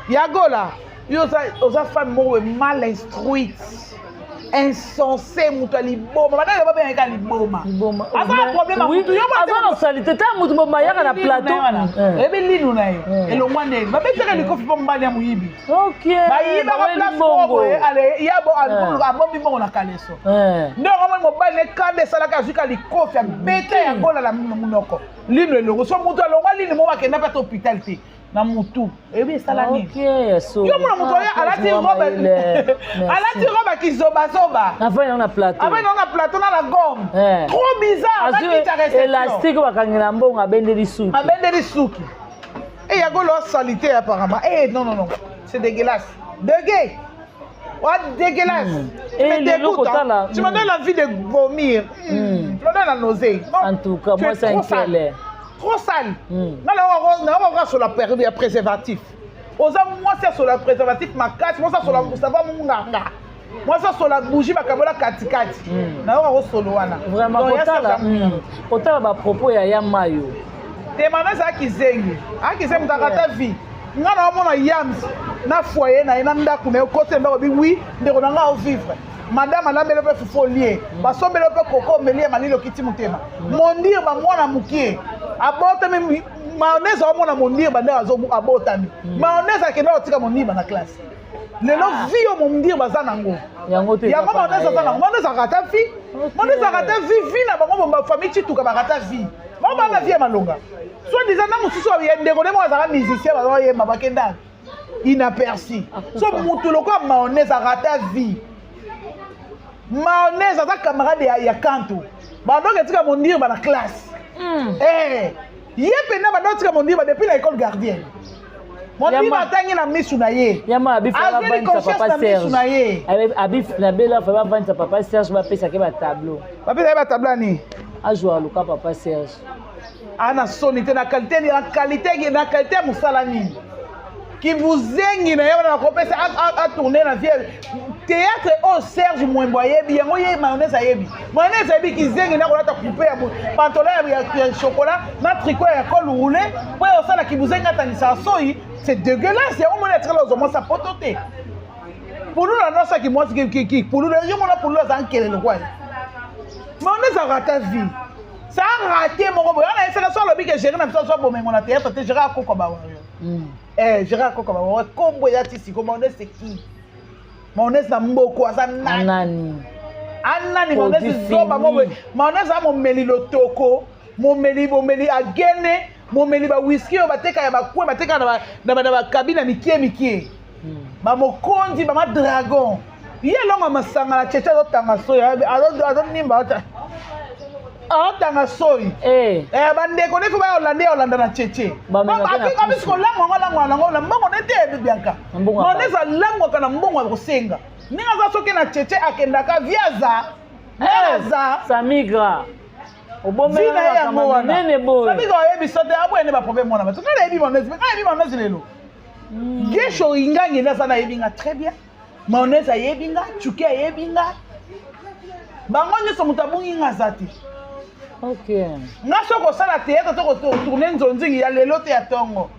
ya gola yo za femme mo mal instruite insensé mutali boma bana ba bien ka liboma asa problème mutu yo ba asa salité ta mutu boma ya na plateau ebe linu na ye elongwa ne ba betaka likofi po mbali ya muyibi OK ba yiba ba place bongo ale ya bo abombi bongo na kaleso ndo ngoma mobali ne kande sala ka zuka likofi ya beta ya gola la munoko linu elongo so mutu alongwa linu mo bakenda pa hôpital te na mutu ebi sala ni OK so yo mona mutu ya alati roba kizoba soba afanya na plateau na la gomme trop bizarre élastique bakangela mbongo abendeli suki et ya golo salité apparemment non c'est dégueulasse dégueulasse et le loco là tu me donnes l'envie de vomir tu me donnes la nausée en tout cas moi c'est un calé trop sale. On va sur la période de préservatif. Moi, c'est sur la préservatif, ma casse. Moi, ça sur la moussava, mon ganga. Moi, ça sur la bougie, ma cabola katikati. On va solo. Vraiment, autant à propos, il y a mayo. Demandez ça qui zengi. À qui zengi, ta vie. Nga na mona yams na foyer na ina ndako me côté ndako bi oui ndeko na nga vivre. Madame anambele pe folier basombele pe koko melie malilo kiti mutema mondir ba mwana mukie abota me mayonnaise o mona mondir ba ndaka zo abota mi mayonnaise akenda otika mondir na classe lelo vio mondir baza nango yango te yango mayonnaise za nango mayonnaise akata vie mayonnaise akata vie na bango ba famille chituka bakata vie ba ba vie malonga soit disant na mususu ya ndeko ne mo azaka musicien ba yema bakenda inaperçu so mutu loko mayonnaise akata vie mayonnaise aza camarade ya kanto bandoki etika mondir ba na classe ye pena bandoki etika mondir ba depuis la école gardienne mondir batangi na misu na ye azeli conscience na misu na ye abif na bela fa bavandisa papa Serge bapesaki batableau ani azwa luka papa Serge ana soni te na qualité ya mosala nini kibuzengi na yeba na kopesa a tourner na vie théâtre au Serge Mwembo yebi yango ye mayonnaise ayebi mayonnaise ayebi kizengi na kolata couper ya pantalon ya chocolat na tricot ya col roulé po yo sala kibuzengi atangisa soi c'est dégueulasse ya omona etikala ozomo sa potote pulu na nosa ki mwasi ki pulu yo mona pulu za nkele lokwa mayonnaise a raté vie ça a raté mon boy on a essayé ça lobi que gérer na biso so bomengo na théâtre te gérer akoko ba Gérard Kokoma, combo ya tisi, mayonnaise c'est qui? Mayonnaise na mboko, aza nani? Anani, mayonnaise zoba, mayonnaise a mon meli lotoko, mon meli agene, mon meli ba whisky, bateka ya bakwe, bateka na ba cabine mikie. Ba mokondi, ba ma dragon. ye longa masanga na cheche azotanga soya azonimba azotanga soyi bandeko nefu bayolanda na cheche abisiko langwanga mbongo nete bianka moneza langwaka na mbongo ya kosenga ndenge aza soki na cheche akendaka viaza samigra vina ye yango wana samigra oyebi sote abwene baproblème wana bato kala yebi mayonnaise lelo gesho ingangi eza na yebi nga très bien mayonnaise ayebi nga chuki ayebi nga bango nyonso moto abungi nga aza te nga soki osala théâtre to kotourne nzonzingi ya lelo te ya ntongo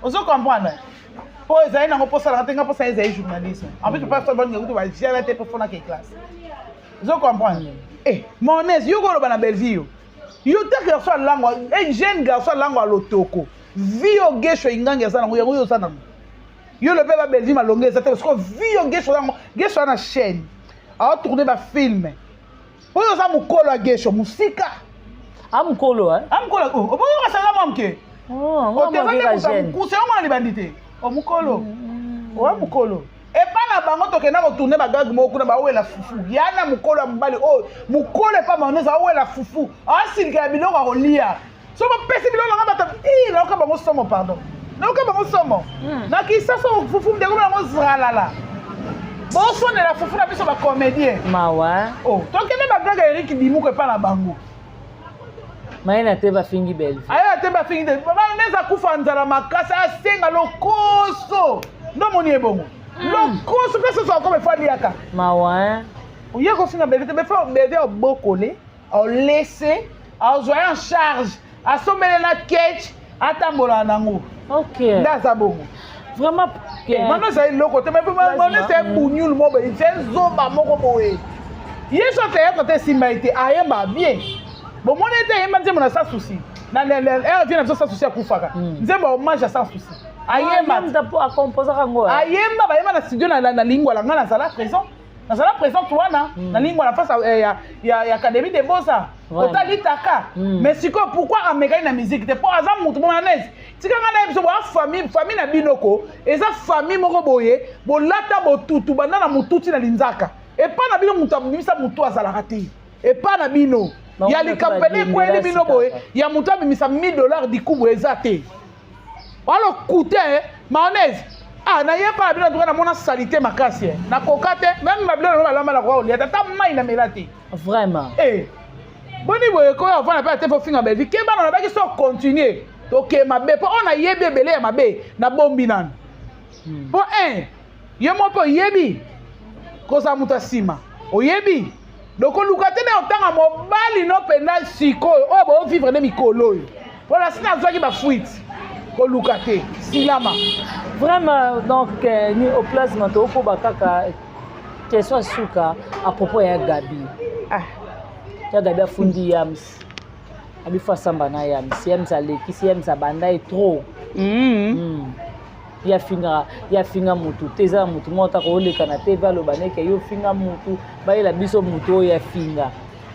ozo comprendre po ezali nango posalaka te nga posala ezali journaliste en plus pas bonne kutu bagere te po fonaka classe ozo comprendre mayonnaise yo koloba na Belleville yo te garçon langwa jeune garçon langwa lotoko vio gesho ingangi aza nango yango yo oza nango yo le peuple Belleville malonge eza te parce que vio gesho na chaîne aotourne bafilme oyo oza mokolo ya gesho musika amukolo obokasanga mamke otezakuse omona libandi te omukolo owa mukolo epa na bango tokenda kotourne bagage moko kuna baowela fufu yana mokolo ya mobali oyo mokolo epa mayonnaise aowela fufu aosilikela biloko ya kolia so bapesi biloko nanga bata nayoka bango somo pardon nayoka bango somo nakisa so fufu ndeko nango zralala bosonela fufu na biso bacomédien mawa tokende bagage eriki bimuko epa na bango mayena te bafingi Belleville ayena te bafingi te mayonnaise akufa nzala makasi asenga lokoso ndo moni ebongo lokoso mpe soso akoma efaliaka mawa oye kofinga Belleville te bebe obokole olese azwa en charge asombele na ketch atambola nango nde aza bongo vraiment mano ezali loko te mayonnaise ebunyulu mo boye ezoba moko boye ye so teyaka te esimba ete ayemba bien bomoni ete ayemba nzembo na sa susi na vie na biso sa susi akufaka nzembo hommage ya sa susi ayemba bayemba na studio na lingwa la nga nazala présent wana na lingwa na face ya académie de bosa otalitaka mais sikoyo pourquoi amekani na musique te mpo aza motu mayonnaise tika nga na ye biso boya famille na binoko eza famille moko boye bolata botutu banda na motuti na linzaka epa na bino moto abimisa motu azalaka te epa na bino ya likampene ekweli bino boye ya moto abimisa $1000 dikubu eza te walo kute mayonnaise nayepa na bino ntuka namona salite makasi nakoka te meme babilo nango balamba na koka kolia tata mai na mela te vraiment boni boye koyo avanda mpe ate fofinga Belleville kebana nabaki so continue toke mabe mpo oyo nayebi ebele ya mabe nabombi nano mpo ye mo mpe oyebi kozala moto asima oyebi dokoluka te na otanga mobali no mpenza sikoyo oyo boovivre nde mikolo oyo mpona sina azwaki bafuite koluka te silama vraiment donc ni au plasma tokoba kaka question suka à propos ya Gabi ya Gabi afundi yams abifa samba na yams alekisi yams abanda trop ya finga mutu teza mutu mota ko oleka na TV aloba neke yo finga mutu bayela biso mutu oyo ya finga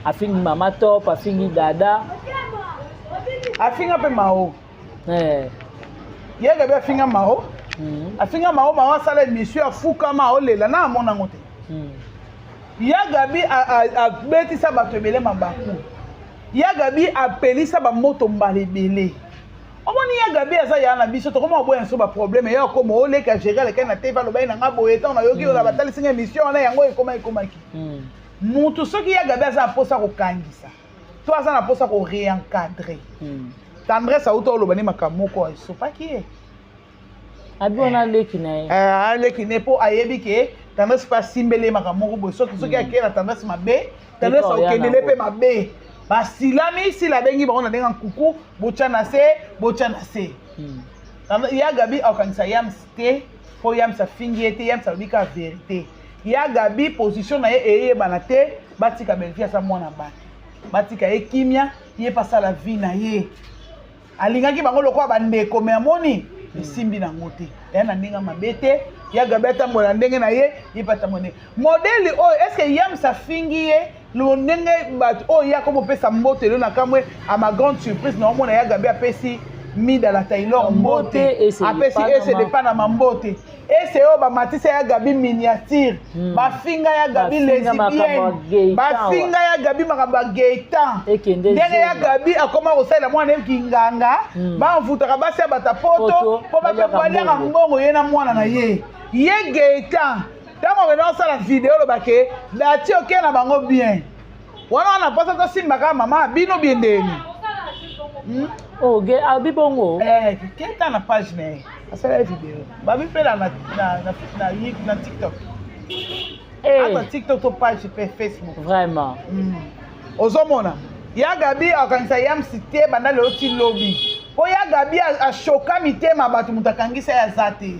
afingi mama top afingi dada afinga pe mao ye Gabi afinga mao afinga mao asala émission afukama olela na amona ngote ya Gabi abetisa bato ebele mabaku ya Gabi apelisa bamoto mbala ebele omoni ya Gabi aza ya na biso tokoma boya so ba problème ya ko mo oleka gérer lekana na TV aloba na ngabo etant na yoki ola batali singa émission na yango ekomaki mutu soki ya Gabi aza posa ko kangisa to aza na posa ko réencadrer tendresse auto oloba ni makamoko esopaki abi ona leki na ye leki ne po ayebi ke tendresse pas simbele makamoko boy soki akela tendresse mabe tendresse okendele pe mabe basilami sila bengi bango na ndenga nkuku botya na se ya Gabi akanisa yams te po yams afingi ye te yams alobi ka vérité ya Gabi position na ye eyebana te batika Belleville asa mwana bana batika ye kimia ye pasala vie na ye alingaki bango lokola bandeko me amoni esimbi nango te ya na ndenge mabe te ya Gabi atambola ndenge na ye patamone modèle oyo est-ce que yams afingi ye lo ndenge bato oyo ya komopesa mbote lelo na kamwe à ma grande surprise na omona ya Gabi apesi Mida la Taylor Mbote. Après, c'est dépend de ma Mbote. Et c'est eux, Matisse ya Gabi miniature. Bafinga ya Gabi lesbienne. Bafinga ya Gabi makaba Gaëtan. Ndenge ya Gabi akoma kosala mwana kinganga. Ba mfutaka basi ya batapoto. Po ba pepalia mbongo ye na mwana na ye. Ye Gaëtan. Tango on a la vidéo le baquet. La tio qui na bango bien. Wana on a pas ça simba maman bino bien deni. Oh, abi bongo. Quel temps la page mais ça la vidéo. Ba bi fait na TikTok. Ah, TikTok to page sur Facebook. Vraiment. Ozomona. Ya Gabi organisa yam cité banda le oti lobby. Po ya Gabi a choka mitema batu mutakangisa ya zate.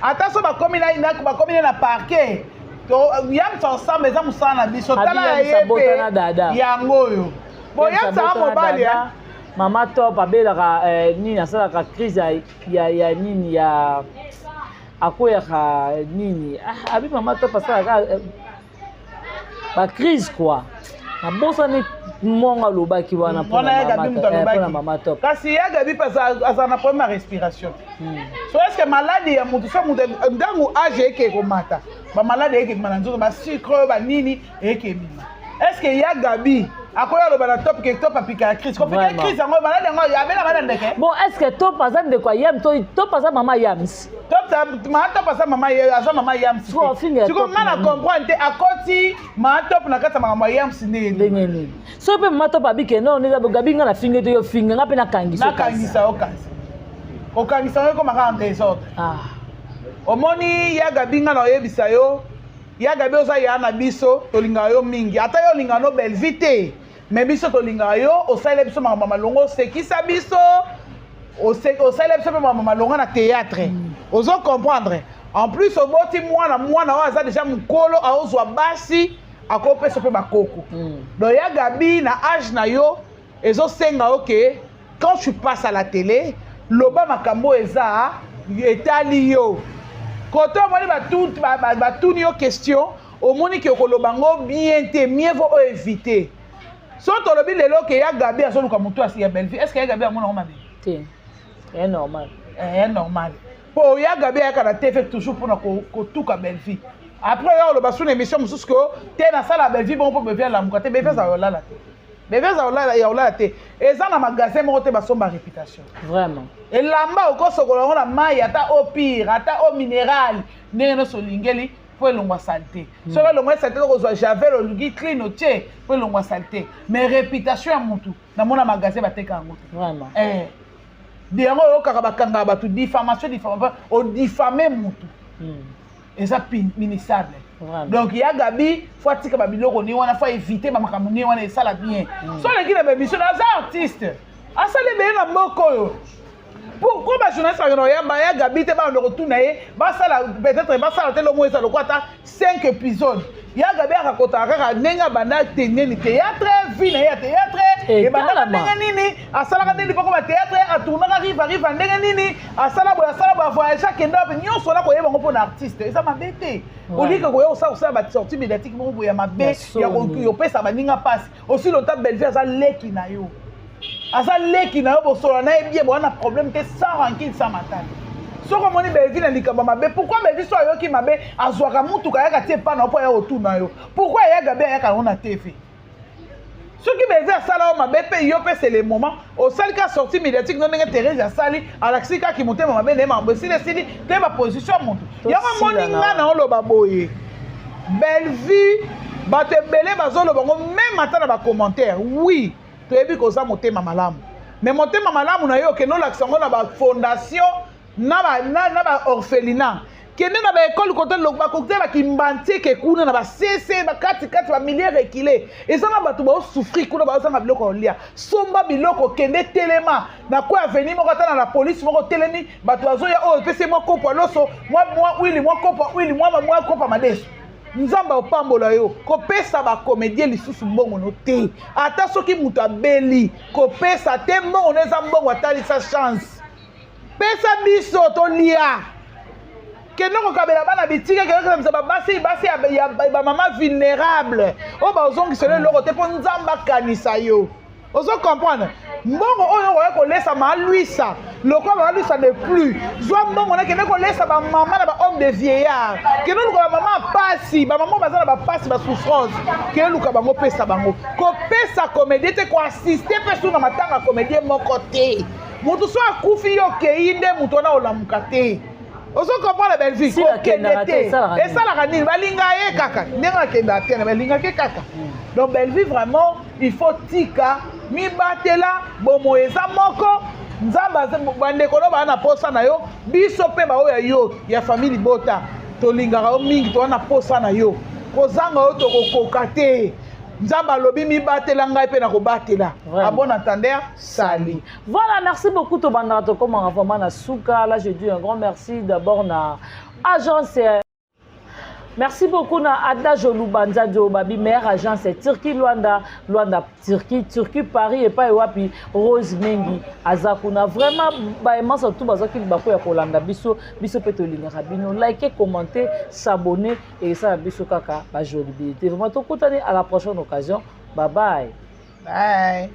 Attention bakomi na parquet. To yam ensemble za musana biso tala yepe yango yo. Bo ya sa mobile ya. Mama top abelaka nini asalaka crise ya nini ya akoya ka nini abi mama top asalaka ba crise quoi. Na bosa ni monga lobaki wana pour mama top. Kasi ya Gabi pasa na première respiration. So est-ce que maladie ya mutu so mutu ndangu age eke komata. Ba maladie eke mananzo ba sucre ba nini eke bima. Est-ce que ya Gabi akoya lo bana top ke top apika crise. Ko pika crise yango maladie yango ya bela bana ndeke. Bon, est-ce que top pasa de quoi yam top pasa mama yams. Top pasa mama yams. Tu comprends comprendre à côté ma top na kata mama yams ndenge. So pe mama top abike non neza Gabi nga na finge to yo finge nga pe na kangisa. Na kangisa okasi. Okangisa ko maka en désordre. Omoni ya Gabi nga na yebisa yo. Ya Gabi oza ya na biso tolinga yo mingi. Ata yo linga no belle vite. Mais biso tolinga yo osala biso mama malongo sekisa biso. Osala biso mama malongo na théâtre. Ozo comprendre. En plus oboti mwana wa aza déjà mukolo aozwa basi akopesa pe bakoko. Donc ya Gabi na âge na yo ezo senga OK quand tu passes à la télé loba makambo eza etali yo. Quand on va tout nos questions, au monde qui est bien te mieux vaut éviter. Si on a dit que ya Gabi a son comme toi si ya belle vie, est-ce que ya Gabi a mon normal? C'est normal. C'est normal. Pour ya Gabi a caractère fait toujours pour que tout ka belle vie. Après on va sur une émission parce que t'es dans ça la belle vie bon pour me faire la mouka, bébé ça là. Bébé ça là te. Et ça na magasin mo te ba son ba réputation. Vraiment. Et lamba au kosokola na mai ata au pire ata au minéral ndenge no solingeli po elongwa santé. So ba longwa santé ko zo javel olugi clean otie po elongwa santé. Mais réputation ya mutu na mona magasin bateka ngo. Vraiment. Diango yo kaka bakanga batu diffamation o diffamer mutu. Et ça minissable. Donc il y a Gabi faut tika ba biloko ni wana faut éviter ba makambo ni wana ça la bien. So le ki na ba mission as artiste. Asale be na mboko yo. Pourquoi les journalistes ya Gabi te ba ndoko tuna ye ba sala peut-être ba sala telo mo esa lokwata 5 épisodes. Ya Gabi akakota kaka nenga banda teneni théâtre vie na ya théâtre et banda nenga nini asala ka nini poko ba théâtre a tourner arrive nenga nini asala bo voyage chaque ndap nyonso na ko yeba ngo na artiste eza mabete. Olika ko yo ça ba sortie médiatique mo boya mabe ya ko yo pesa baninga passe aussi longtemps belle vie za leki na yo. Asa leki na yo bosolo na ebie bona problème te sans rancune sans matane. So comme on belle vie na likaba mabe pourquoi belle vie so yo ki mabe azwaka mutu ka yaka tie pa na po ya otu na yo. Pourquoi ya Gabi ya ka on a TV? Ce qui belle vie sala o mabe pe yo pe c'est le moment au sali ka sortie médiatique non nge Thérèse ya sali alaxika ki monte mabe ne mambe si le sili te ba position mutu. Ya ma moninga na oloba boye. Belle vie ba te belé bazolo bango même ata na ba commentaire. Oui. Tu as vu que ça monte malamu. Mais monte malamu na yo que non l'accent na ba fondation na ba orphelinat. Que na ba école côté le ba côté ba kimbanti ke kuna na ba CC ba kati ba milliers reculé. Et ça na ba tu ba souffrir kuna ba ça na biloko lia. Somba biloko kende telema na ko avenir mo kata na la police mo telemi ba tu azo ya o pese mo kopo loso moi oui moi kopo madeso. Nzamba opambola yo kopesa ba comédien lisusu mbongo no te ata soki mutu abeli kopesa te mbongo neza mbongo atali sa chance pesa biso to lia kenoko kabela bana bitika kenoko msa basi ya ba mama vulnérable o ba ozongi sele loko te po nzamba kanisa yo ozo comprendre mbongo oyo okoya kolesa maalwisa lokola baalwisa ne plus zwa mbongo nakende kolesa bamama na bahomme de vieillard kende luka bamama pasi bamama baza na bapasi basouffrance kende luka bango pesa bango kopesa comédie te koassiste mpe su na matanga comédie moko te motu so akufi yo okei nde motu wana olamuka te ozo comprendre belle vie kokende te esalaka nini balinga ye kaka ndenge akendaka te na balingaki kaka donc belle vie vraiment il faut tika mibatela bomo eza moko nzambe bandeko no baa na posa na yo biso mpe baoyo yo ya famille bota tolingaka yo mingi toa na posa na yo kozanga yo tokokoka te nzambe alobi mibatela ngai mpe na kobatela a bon entendeur sali. Voilà, merci beaucoup to bandaka tokomanga vraiment na suka. Là je dis un grand merci d'abord na agence. Merci beaucoup na Ada Jolubanza Babi, meilleure agence Turquie Luanda, Turquie Paris et pas Ewapi Rose Mengi Azakuna. Vraiment baima surtout bazaki bako ya kolanda biso petolinga rabino, liker, commenter, s'abonner et ça biso kaka ba jolibilité. Vraiment to kutani à la prochaine occasion. Bye bye. Bye.